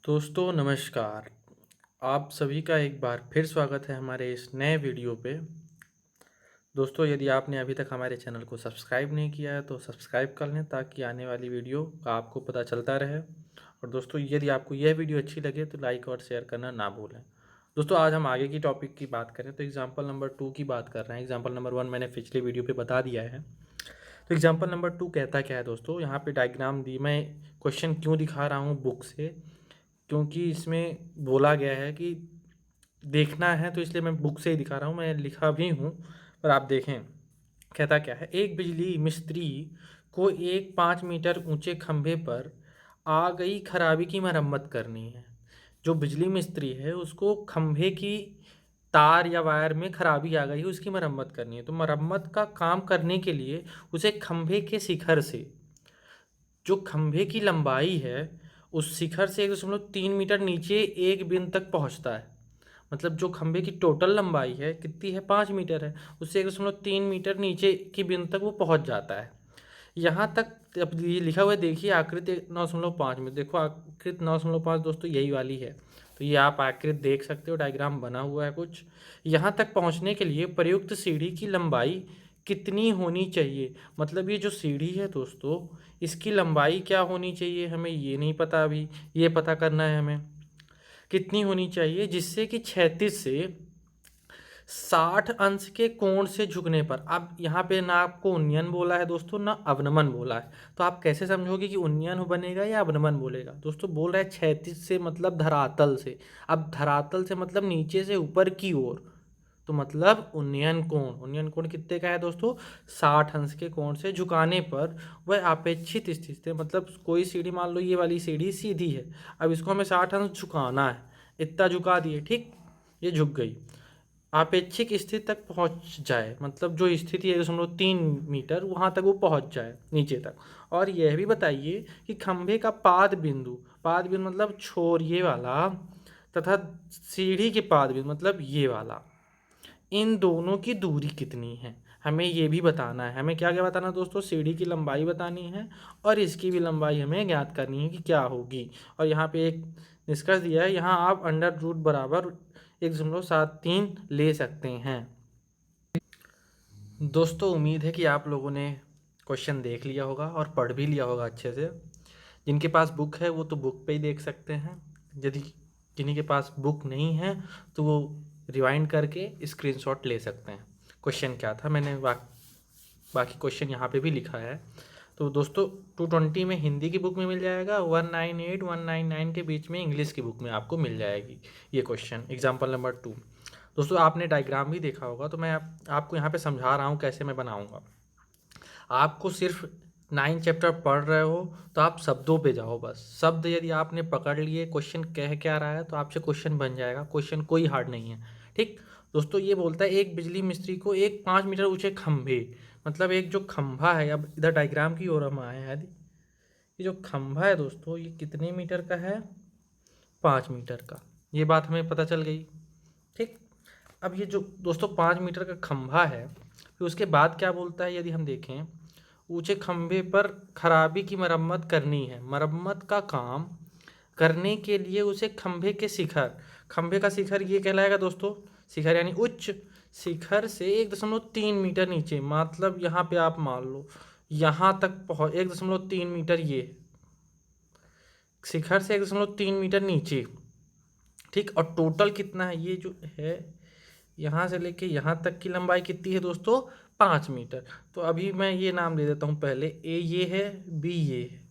दोस्तों नमस्कार। आप सभी का एक बार फिर स्वागत है हमारे इस नए वीडियो पे। दोस्तों यदि आपने अभी तक हमारे चैनल को सब्सक्राइब नहीं किया है तो सब्सक्राइब कर लें ताकि आने वाली वीडियो का आपको पता चलता रहे। और दोस्तों यदि आपको यह वीडियो अच्छी लगे तो लाइक और शेयर करना ना भूलें। दोस्तों आज हम आगे की टॉपिक की बात करें तो एग्जाम्पल नंबर 2 की बात कर रहे हैं। एग्जाम्पल नंबर 1 मैंने पिछले वीडियो पे बता दिया है। तो एग्जाम्पल नंबर 2 कहता क्या है दोस्तों, यहाँ पे डायग्राम दी। मैं क्वेश्चन क्यों दिखा रहा हूँ बुक से, क्योंकि इसमें बोला गया है कि देखना है तो इसलिए मैं बुक से ही दिखा रहा हूँ। मैं लिखा भी हूँ पर आप देखें। कहता क्या है, एक बिजली मिस्त्री को एक 5 मीटर ऊंचे खंभे पर आ गई खराबी की मरम्मत करनी है। जो बिजली मिस्त्री है उसको खंभे की तार या वायर में खराबी आ गई है, उसकी मरम्मत करनी है। तो मरम्मत का काम करने के लिए उसे खंभे के शिखर से, जो खंभे की लंबाई है उस शिखर से 1.3 मीटर नीचे एक बिंदु तक पहुंचता है। मतलब जो खंभे की टोटल लंबाई है कितनी है, 5 मीटर है, उससे 1.3 मीटर नीचे की बिंदु तक वो पहुंच जाता है। यहाँ तक अब ये लिखा हुआ है, देखिए आकृति 9.5 में। देखो आकृति 9.5 दोस्तों यही वाली है। तो ये आप आकृति देख सकते हो, डायग्राम बना हुआ है कुछ। यहाँ तक पहुँचने के लिए प्रयुक्त सीढ़ी की लंबाई कितनी होनी चाहिए। मतलब ये जो सीढ़ी है दोस्तों, इसकी लंबाई क्या होनी चाहिए हमें ये नहीं पता अभी, ये पता करना है हमें कितनी होनी चाहिए, जिससे कि 36 से 60 अंश के कोण से झुकने पर। अब यहाँ पे ना आपको उन्नयन बोला है दोस्तों, ना अवनमन बोला है। तो आप कैसे समझोगे कि उन्नयन बनेगा या अवनमन बोलेगा। दोस्तों बोल रहा है 36 से मतलब धरातल से। अब धरातल से मतलब नीचे से ऊपर की ओर, तो मतलब उन्नयन कोण। उन्नयन कोण कितने का है दोस्तों, 60 अंश के कोण से झुकाने पर वह अपेक्षित स्थिति से, मतलब कोई सीढ़ी मान लो ये वाली सीढ़ी सीधी है, अब इसको हमें 60 अंश झुकाना है। इतना झुका दिए, ठीक, ये झुक गई, अपेक्षित स्थिति तक पहुंच जाए। मतलब जो स्थिति 1.3 मीटर वहां तक वो पहुंच जाए नीचे तक। और यह भी बताइए कि खंभे का पाद बिंदु, पाद बिंदु मतलब छोर ये वाला, तथा सीढ़ी के पाद बिंदु मतलब ये वाला, इन दोनों की दूरी कितनी है हमें ये भी बताना है। हमें क्या क्या बताना है दोस्तों, सीढ़ी की लंबाई बतानी है और इसकी भी लंबाई हमें ज्ञात करनी है कि क्या होगी। और यहाँ पे एक निष्कर्ष दिया है, यहाँ आप अंडर रूट बराबर 1.73 ले सकते हैं। दोस्तों उम्मीद है कि आप लोगों ने क्वेश्चन देख लिया होगा और पढ़ भी लिया होगा अच्छे से। जिनके पास बुक है वो तो बुक पे ही देख सकते हैं, यदि जिन्हीं के पास बुक नहीं है तो वो रिवाइंड करके स्क्रीनशॉट ले सकते हैं। क्वेश्चन क्या था मैंने बाकी क्वेश्चन यहाँ पे भी लिखा है। तो दोस्तों 220 में हिंदी की बुक में मिल जाएगा, 198 199 के बीच में इंग्लिश की बुक में आपको मिल जाएगी ये क्वेश्चन। एग्जाम्पल नंबर 2 दोस्तों आपने डायग्राम भी देखा होगा, तो मैं आपको यहाँ पे समझा रहा हूँ कैसे मैं बनाऊँगा। आपको सिर्फ 9 चैप्टर पढ़ रहे हो तो आप शब्दों पे जाओ बस। शब्द यदि आपने पकड़ लिए, क्वेश्चन कह क्या रहा है तो आपसे क्वेश्चन बन जाएगा। क्वेश्चन कोई हार्ड नहीं है, ठीक। दोस्तों ये बोलता है एक बिजली मिस्त्री को एक 5 मीटर ऊंचे खंभे, मतलब एक जो खंभा है, अब इधर डायग्राम की ओर हम आए हैं यदि, ये जो खंभा है दोस्तों ये कितने मीटर का है, 5 मीटर का। ये बात हमें पता चल गई, ठीक। अब ये जो दोस्तों 5 मीटर का खंभा है, फिर उसके बाद क्या बोलता है यदि हम देखें, ऊंचे खंभे पर खराबी की मरम्मत करनी है। मरम्मत का काम करने के लिए उसे खंभे के शिखर, खंभे का शिखर ये कहलाएगा दोस्तों, शिखर यानी उच्च, शिखर से 1.3 मीटर नीचे, मतलब यहाँ पे आप मान लो यहाँ तक पहुँच 1.3 मीटर, ये शिखर से 1.3 मीटर नीचे, ठीक। और टोटल कितना है, ये जो है यहाँ से लेके यहाँ तक की लंबाई कितनी है दोस्तों, 5 मीटर। तो अभी मैं ये नाम दे देता हूँ, पहले ए ये है, बी ये है,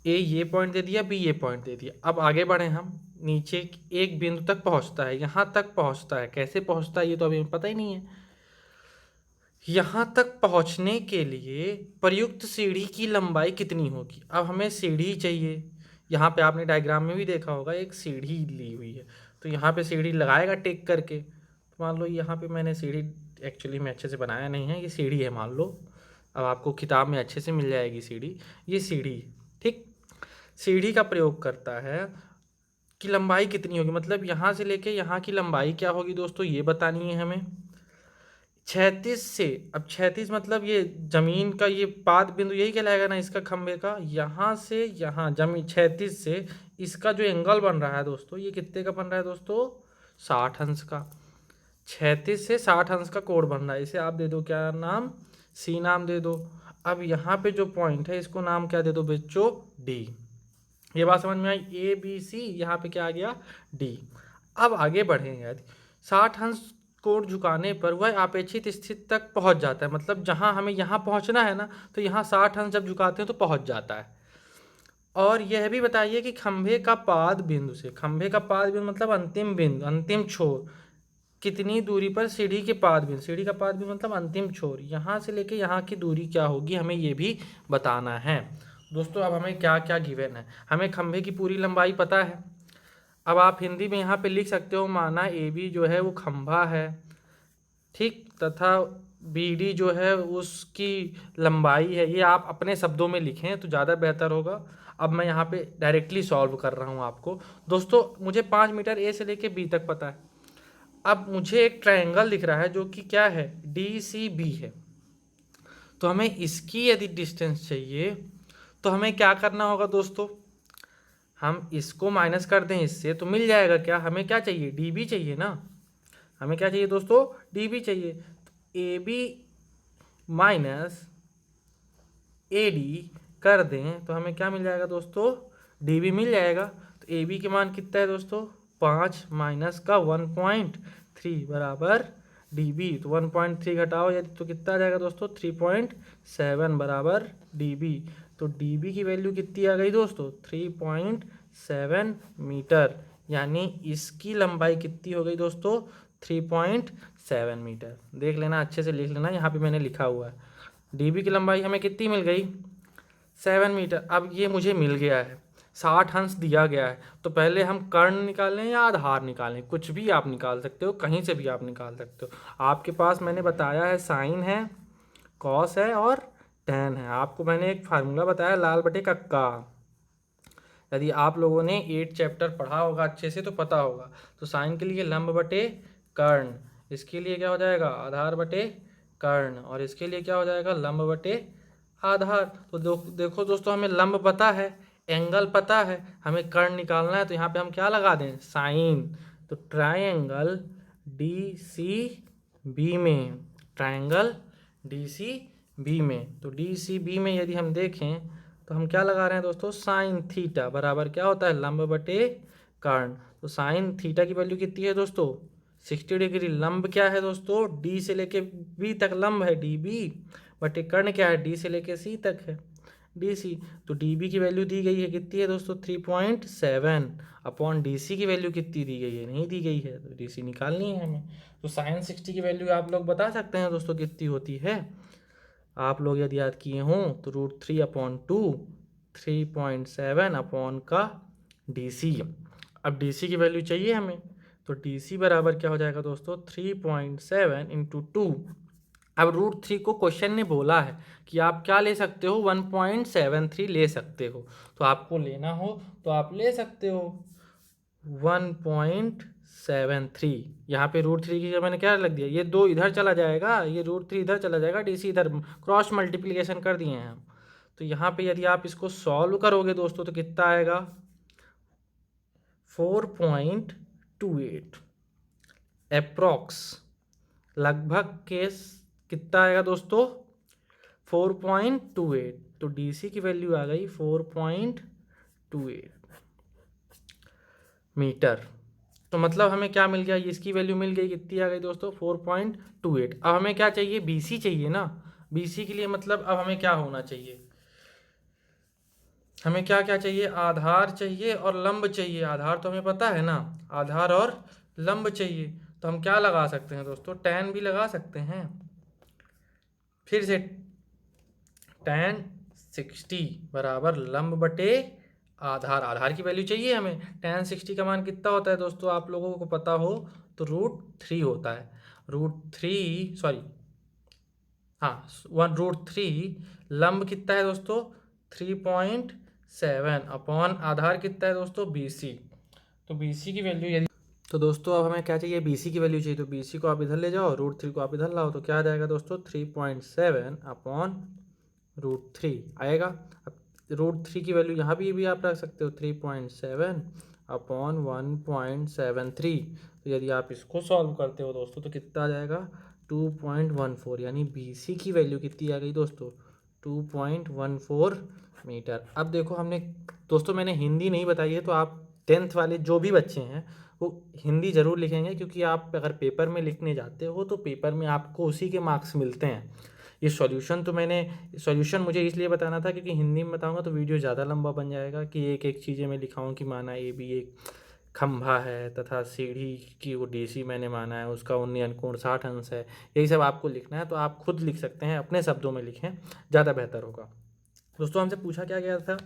ए ये पॉइंट दे दिया, बी ये पॉइंट दे दिया। अब आगे बढ़े हम, नीचे एक बिंदु तक पहुँचता है, यहाँ तक पहुँचता है, कैसे पहुँचता है ये तो अभी हमें पता ही नहीं है। यहाँ तक पहुँचने के लिए प्रयुक्त सीढ़ी की लंबाई कितनी होगी। अब हमें सीढ़ी चाहिए, यहाँ पे आपने डायग्राम में भी देखा होगा एक सीढ़ी ली हुई है, तो यहाँ पे सीढ़ी लगाएगा टेक करके। तो मान लो यहाँ पे मैंने सीढ़ी एक्चुअली में अच्छे से बनाया नहीं है, ये सीढ़ी है मान लो। अब आपको किताब में अच्छे से मिल जाएगी सीढ़ी, ये सीढ़ी, ठीक। सीढ़ी का प्रयोग करता है कि लंबाई कितनी होगी, मतलब यहाँ से लेके यहाँ की लंबाई क्या होगी दोस्तों ये बतानी है हमें। क्षैतिज से, अब क्षैतिज मतलब ये जमीन का ये पाद बिंदु यही कहलाएगा ना इसका खंभे का, यहाँ से यहाँ जमीन क्षैतिज से इसका जो एंगल बन रहा है दोस्तों, ये कितने का बन रहा है दोस्तों, 60 अंश का। क्षैतिज से 60 अंश का कोण बन रहा है। इसे आप दे दो क्या नाम, सी नाम दे दो। अब यहाँ पे जो पॉइंट है इसको नाम क्या दे दो बच्चों, डी। ये बात समझ में आई, ए बी सी, यहाँ पे क्या आ गया, डी। अब आगे बढ़ेंगे। यदि 60 अंश कोण झुकाने पर वह अपेक्षित स्थिति तक पहुंच जाता है, मतलब जहां हमें यहाँ पहुंचना है ना, तो यहाँ 60 अंश जब झुकाते हैं तो पहुंच जाता है। और यह भी बताइए कि खंभे का पाद बिंदु से, खंभे का पाद बिंदु मतलब अंतिम बिंदु, अंतिम छोर, कितनी दूरी पर सीढ़ी के पाद बिंदु, सीढ़ी का पाद बिंदु मतलब अंतिम छोर, यहाँ से लेके यहाँ की दूरी क्या होगी, हमें ये भी बताना है दोस्तों। अब हमें क्या क्या गिवन है, हमें खंभे की पूरी लंबाई पता है। अब आप हिंदी में यहाँ पे लिख सकते हो, माना ए बी जो है वो खंभा है, ठीक, तथा बी डी जो है उसकी लंबाई है। ये आप अपने शब्दों में लिखें तो ज़्यादा बेहतर होगा। अब मैं यहाँ पे डायरेक्टली सॉल्व कर रहा हूँ आपको। दोस्तों मुझे 5 मीटर ए से लेके बी तक पता है। अब मुझे एक ट्रायंगल दिख रहा है जो कि क्या है, डी सी बी है। तो हमें इसकी यदि डिस्टेंस चाहिए तो हमें क्या करना होगा दोस्तों, हम इसको माइनस कर दें इससे तो मिल जाएगा क्या, हमें क्या चाहिए, डी बी चाहिए ना। हमें क्या चाहिए दोस्तों, डी बी चाहिए। तो A B minus A D कर दें तो हमें क्या मिल जाएगा दोस्तों, डी बी मिल जाएगा। तो ए बी के मान कितना है दोस्तों, 5 माइनस का 1.3 बराबर डी बी। तो 1.3 घटाओ यदि तो कितना आ जाएगा दोस्तों, 3.7 बराबर डी बी। तो डी बी की वैल्यू कितनी आ गई दोस्तों, 3.7 मीटर। यानी इसकी लंबाई कितनी हो गई दोस्तों, 3.7 मीटर। देख लेना, अच्छे से लिख लेना, यहाँ पे मैंने लिखा हुआ है। डीबी की लंबाई हमें कितनी मिल गई, 7 मीटर। अब ये मुझे मिल गया है, 60 अंश दिया गया है, तो पहले हम कर्ण निकालें या आधार निकालें, कुछ भी आप निकाल सकते हो, कहीं से भी आप निकाल सकते हो। आपके पास मैंने बताया है साइन है, कॉस है और टेन है। आपको मैंने एक फार्मूला बताया लाल बटे कक्का। यदि आप लोगों ने 8 चैप्टर पढ़ा होगा अच्छे से तो पता होगा। तो साइन के लिए लंब बटे कर्ण, इसके लिए क्या हो जाएगा, आधार बटे कर्ण, और इसके लिए क्या हो जाएगा, लंब बटे आधार। तो देखो दोस्तों, हमें लंब पता है, एंगल पता है, हमें कर्ण निकालना है। तो यहाँ पे हम क्या लगा दें, साइन। तो ट्रायंगल डी सी बी में, ट्रायंगल डी सी बी में, तो डी सी बी में यदि हम देखें तो हम क्या लगा रहे हैं दोस्तों, साइन थीटा बराबर क्या होता है, लंब बटे कर्ण। तो साइन थीटा की वैल्यू कितनी है दोस्तों, 60 डिग्री। लंब क्या है दोस्तों, डी से लेके बी तक लंब है डी बी, बटे कर्ण क्या है, डी से लेके सी तक है डी सी। तो डी बी की वैल्यू दी गई है, कितनी है दोस्तों, 3.7 अपॉन डी सी की वैल्यू कितनी दी गई है, नहीं दी गई है, तो डी सी निकालनी है हमें। तो साइन 60 की वैल्यू आप लोग बता सकते हैं दोस्तों कितनी होती है। आप लोग यदि याद किए हों तो √3/2, 3.7 अपॉन का डी सी। अब डी सी की वैल्यू चाहिए हमें, तो डी सी बराबर क्या हो जाएगा दोस्तों, 3.7 इंटू 2। अब √3 को क्वेश्चन ने बोला है कि आप क्या ले सकते हो, 1.73 ले सकते हो। तो आपको लेना हो तो आप ले सकते हो 1.73। यहाँ पे √3 की मैंने क्या लग दिया, ये 2 इधर चला जाएगा, ये √3 इधर चला जाएगा, डीसी इधर, क्रॉस मल्टीप्लिकेशन कर दिए हैं हम। तो यहाँ पे यदि आप इसको सॉल्व करोगे दोस्तों तो कितना आएगा, 4.28 अप्रॉक्स, लगभग केस कितना आएगा दोस्तों, 4.28। तो डीसी की वैल्यू आ गई 4.28 मीटर। तो मतलब हमें क्या मिल गया, इसकी वैल्यू मिल गई, कितनी आ गई दोस्तों, 4.28। अब हमें क्या चाहिए, बीसी चाहिए ना। बीसी के लिए मतलब अब हमें क्या होना चाहिए, हमें क्या क्या चाहिए, आधार चाहिए और लंब चाहिए। आधार तो हमें पता है ना, आधार और लंब चाहिए। तो हम क्या लगा सकते हैं दोस्तों, tan भी लगा सकते हैं। फिर से tan 60 बराबर लंब बटे आधार, आधार की वैल्यू चाहिए हमें। tan 60 का मान कितना होता है दोस्तों, आप लोगों को पता हो तो √3 होता है। √3 सॉरी, हाँ, 1√3। लंब कितना है दोस्तों, 3.7 अपॉन आधार कितना है दोस्तों, BC। तो BC की वैल्यू यदि तो दोस्तों अब हमें क्या चाहिए, BC की वैल्यू चाहिए। तो BC को आप इधर ले जाओ, √3 को आप इधर लाओ, तो क्या आ जाएगा दोस्तों, 3.7/√3 आएगा। अब √3 की वैल्यू यहाँ भी आप रख सकते हो, 3.7/1.73। तो यदि आप इसको सॉल्व करते हो दोस्तों तो कितना आ जाएगा, 2.14। यानी BC की वैल्यू कितनी आ गई दोस्तों, 2.14 मीटर। अब देखो हमने दोस्तों, मैंने हिंदी नहीं बताई है, तो आप 10th वाले जो भी बच्चे हैं वो हिंदी ज़रूर लिखेंगे, क्योंकि आप अगर पेपर में लिखने जाते हो तो पेपर में आपको उसी के मार्क्स मिलते हैं। ये सॉल्यूशन मुझे इसलिए बताना था क्योंकि हिंदी में बताऊंगा तो वीडियो ज़्यादा लंबा बन जाएगा, कि एक एक चीज़ें मैं लिखाऊँ कि माना ए भी एक खंभा है तथा सीढ़ी की वो DC मैंने माना है, उसका 19 कोण 60 अंश है। यही सब आपको लिखना है, तो आप खुद लिख सकते हैं, अपने शब्दों में लिखें, ज़्यादा बेहतर होगा। दोस्तों हमसे पूछा क्या गया था,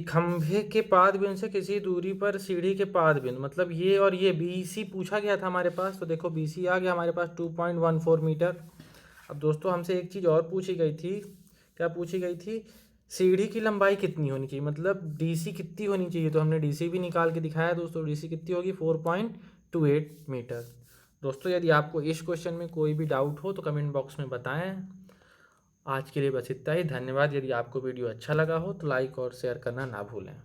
खंभे के पाद बिंदु से किसी दूरी पर सीढ़ी के पाद बिंदु, मतलब ये और ये BC पूछा गया था हमारे पास। तो देखो BC आ गया हमारे पास 2.14 मीटर। अब दोस्तों हमसे एक चीज़ और पूछी गई थी, क्या पूछी गई थी, सीढ़ी की लंबाई कितनी होनी चाहिए, मतलब DC कितनी होनी चाहिए। तो हमने DC भी निकाल के दिखाया दोस्तों, DC कितनी होगी, 4.28 मीटर। दोस्तों यदि आपको इस क्वेश्चन में कोई भी डाउट हो तो कमेंट बॉक्स में बताएं। आज के लिए बस इतना ही, धन्यवाद। यदि आपको वीडियो अच्छा लगा हो तो लाइक और शेयर करना ना भूलें।